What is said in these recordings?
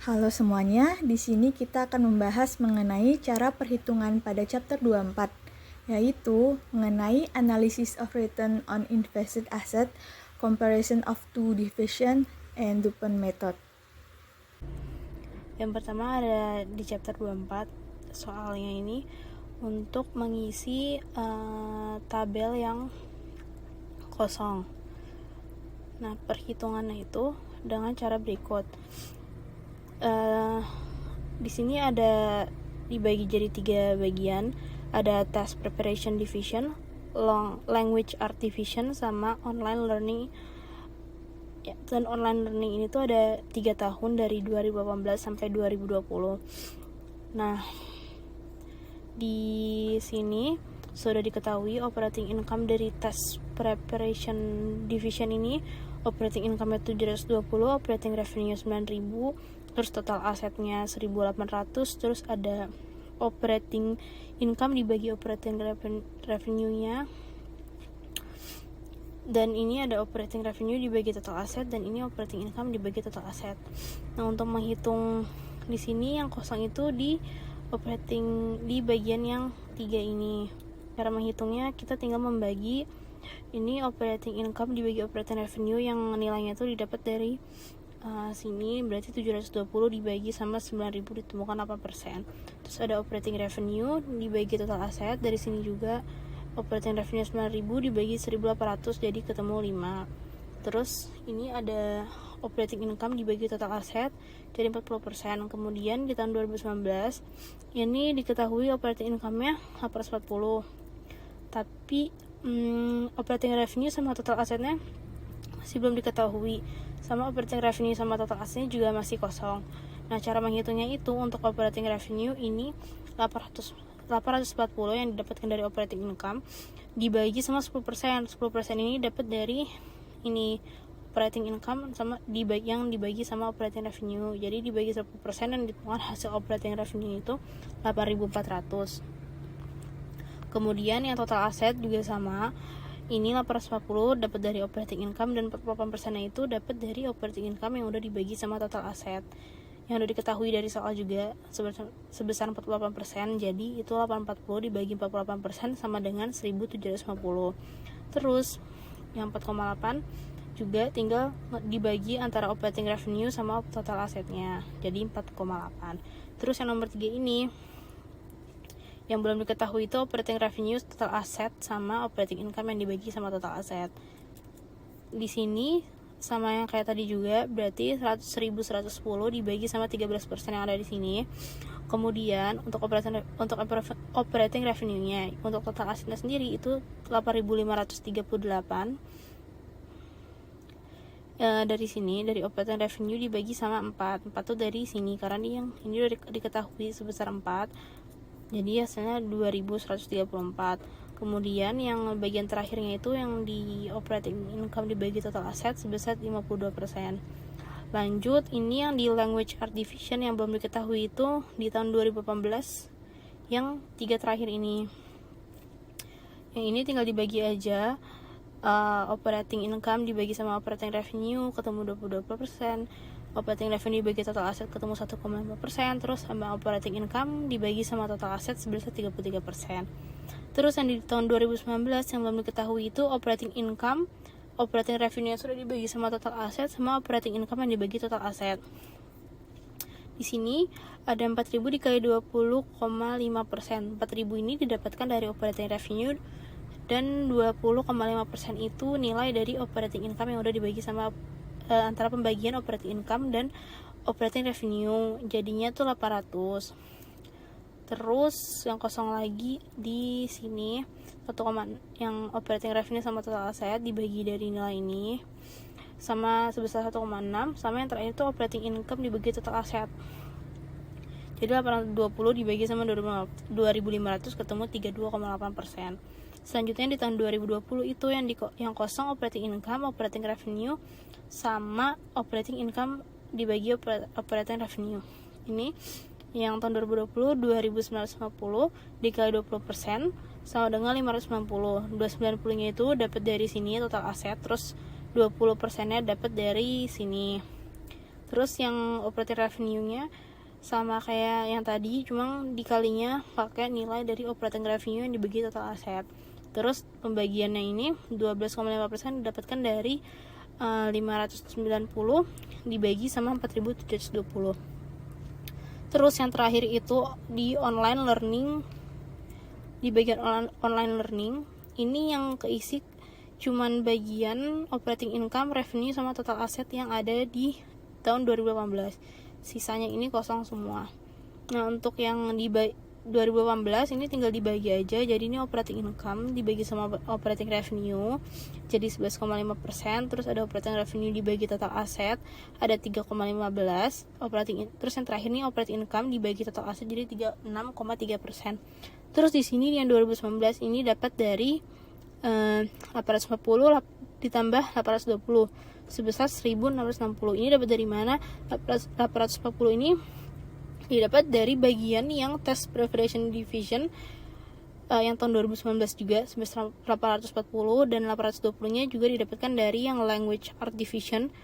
Halo semuanya, di sini kita akan membahas mengenai cara perhitungan pada chapter 24, yaitu mengenai analysis of return on invested asset, comparison of two division, and Dupont method. Yang pertama ada di chapter 24 soalnya ini untuk mengisi tabel yang kosong. Nah, perhitungannya itu dengan cara berikut. Di sini ada dibagi jadi 3 bagian. Ada task preparation division, language art division, sama online learning. Dan online learning ini tuh ada 3 tahun dari 2018 sampai 2020. Nah, di sini sudah diketahui operating income dari task preparation division ini, operating income 720, operating revenue 9.000, terus total asetnya 1.800, terus ada operating income dibagi operating revenue-nya, dan ini ada operating revenue dibagi total aset, dan ini operating income dibagi total aset. Nah, untuk menghitung di sini yang kosong itu di operating di bagian yang 3 ini. Cara menghitungnya kita tinggal membagi ini operating income dibagi operating revenue yang nilainya itu didapat dari sini, berarti 720 dibagi sama 9.000 ditemukan 8%. Terus ada operating revenue dibagi total aset, dari sini juga operating revenue 9.000 dibagi 1.800 jadi ketemu 5. Terus ini ada operating income dibagi total aset jadi 40%. Kemudian di tahun 2019 ini diketahui operating income-nya 840. Tapi operating revenue sama total asetnya masih belum diketahui, sama operating revenue sama total asetnya juga masih kosong. Nah, cara menghitungnya itu untuk operating revenue ini 840 yang didapatkan dari operating income dibagi sama 10%. 10% ini dapat dari ini operating income sama yang dibagi sama operating revenue. Jadi dibagi 10% dan ditemukan hasil operating revenue itu 8.400. Kemudian yang total aset juga sama. Ini 840 dapat dari operating income, dan 48% itu dapat dari operating income yang udah dibagi sama total aset. Yang udah diketahui dari soal juga sebesar 48%. Jadi itu 840 dibagi 48% sama dengan 1.750. Terus yang 4,8 juga tinggal dibagi antara operating revenue sama total asetnya. Jadi 4,8. Terus yang nomor 3 ini yang belum diketahui itu operating revenue, total aset, sama operating income yang dibagi sama total aset. Di sini sama yang kayak tadi juga, berarti 1.110 dibagi sama 13% yang ada di sini. Kemudian untuk operating revenue-nya, untuk total asetnya sendiri itu 8.538. Dari sini, dari operating revenue dibagi sama 4 tuh dari sini, karena ini udah diketahui sebesar 4. Jadi hasilnya 2.134. Kemudian yang bagian terakhirnya itu yang di operating income dibagi total aset sebesar 52%. Lanjut, ini yang di language art division yang belum diketahui itu di tahun 2018 yang 3 terakhir ini. Yang ini tinggal dibagi aja. Operating income dibagi sama operating revenue ketemu 22%. Operating revenue dibagi total aset ketemu 1,5%. Terus sama operating income dibagi sama total aset sebesar 33%. Terus yang di tahun 2019 yang belum diketahui itu operating income, operating revenue yang sudah dibagi sama total aset, sama operating income yang dibagi total aset. Di sini ada 4.000 dikali 20,5%. 4.000 ini didapatkan dari operating revenue, dan 20,5% itu nilai dari operating income yang udah dibagi sama antara pembagian operating income dan operating revenue, jadinya tuh 800. Terus yang kosong lagi di sini 1, yang operating revenue sama total aset dibagi dari nilai ini sama sebesar 1,6, sama yang terakhir itu operating income dibagi total aset. Jadi 820 dibagi sama 2.500 ketemu 32,8%. Selanjutnya di tahun 2020 itu yang kosong operating income, operating revenue, sama operating income dibagi operating revenue. Ini yang tahun 2020 2.950 dikali 20% sama dengan 590. 290 nya itu dapat dari sini total aset, terus 20%-nya dapat dari sini. Terus yang operating revenue-nya sama kayak yang tadi, cuma dikalinya pakai nilai dari operating revenue yang dibagi total aset. Terus pembagiannya ini 12,5% didapatkan dari 590 dibagi sama 4.720. Terus yang terakhir itu di online learning, di bagian online learning ini yang keisi cuman bagian operating income, revenue sama total aset yang ada di tahun 2018. Sisanya ini kosong semua. Nah, untuk yang di 2018 ini tinggal dibagi aja. Jadi ini operating income dibagi sama operating revenue jadi 11,5%. Terus ada operating revenue dibagi total aset ada 3,15 terus yang terakhir nih operating income dibagi total aset jadi 36,3%. Terus di sini yang 2019 ini dapat dari 840 ditambah 820 sebesar 1660. Ini dapat dari mana? 840 ini didapat dari bagian yang test preparation division yang tahun 2019 juga sebesar 840, dan 820 nya juga didapatkan dari yang language art division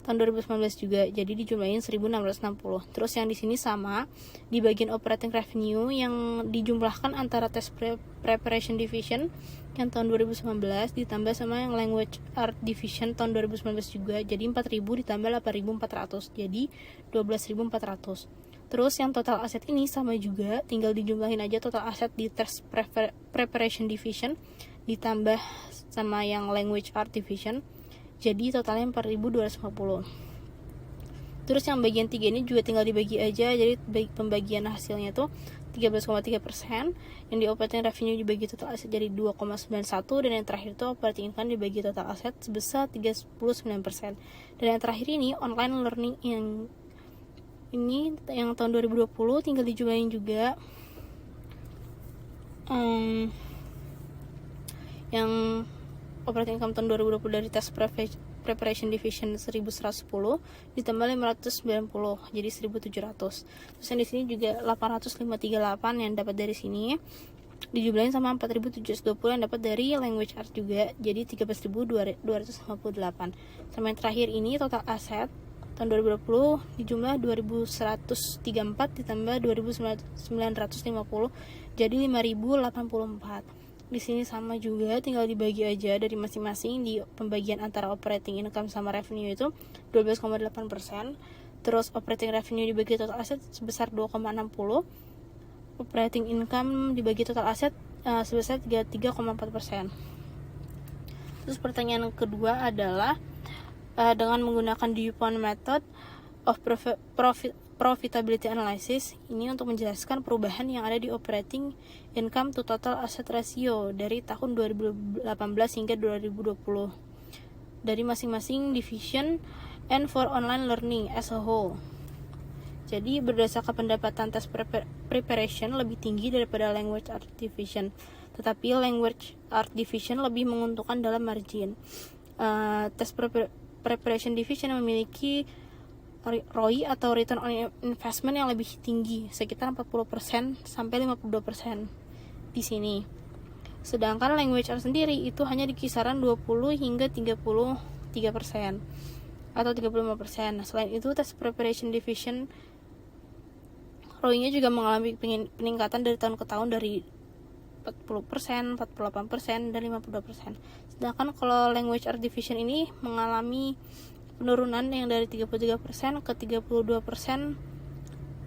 tahun 2019 juga, jadi dijumlahin 1660. Terus yang di sini sama di bagian operating revenue yang dijumlahkan antara test preparation division yang tahun 2019 ditambah sama yang language art division tahun 2019 juga, jadi 4.000 ditambah 8.400 jadi 12.400. Terus yang total aset ini sama juga, tinggal dijumlahin aja total aset di test preparation division ditambah sama yang language art division, jadi totalnya 4.250. Terus yang bagian 3 ini juga tinggal dibagi aja, jadi pembagian hasilnya tuh 13,3%, yang di operating revenue dibagi total aset jadi 2,91, dan yang terakhir itu operating income dibagi total aset sebesar 39%. Dan yang terakhir ini online learning yang tahun 2020 tinggal dijumlahin juga yang operating income tahun 2020 dari test preparation division 1110 ditambah 590 jadi 1700. Terus yang di sini juga 838 yang dapat dari sini dijumlahin sama 4720 yang dapat dari language art juga jadi 13.258. Sama yang terakhir ini total aset tahun 2020 dijumlah 2134 ditambah 2950 jadi 5084. Di sini sama juga, tinggal dibagi aja dari masing-masing di pembagian antara operating income sama revenue itu 12,8%. Terus operating revenue dibagi total aset sebesar 2,60. Operating income dibagi total aset sebesar 3,4%. Terus pertanyaan kedua adalah dengan menggunakan DuPont method of profitability analysis ini untuk menjelaskan perubahan yang ada di operating income to total asset ratio dari tahun 2018 hingga 2020 dari masing-masing division and for online learning as a whole. Jadi berdasarkan pendapatan test preparation lebih tinggi daripada language art division, tetapi language art division lebih menguntungkan dalam margin. Test preparation division memiliki ROI atau return on investment yang lebih tinggi, sekitar 40% sampai 52% di sini. Sedangkan language art sendiri itu hanya di kisaran 20 hingga 33% atau 35%. Selain itu, test preparation division ROI-nya juga mengalami peningkatan dari tahun ke tahun dari 40%, 48%, dan 52%. Sedangkan kalau language art division ini mengalami penurunan yang dari 33% ke 32%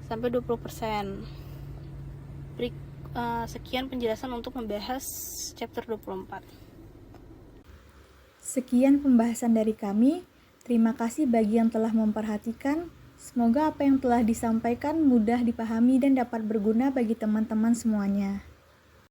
sampai 20%. Sekian penjelasan untuk membahas chapter 24. Sekian pembahasan dari kami. Terima kasih bagi yang telah memperhatikan. Semoga apa yang telah disampaikan mudah dipahami dan dapat berguna bagi teman-teman semuanya.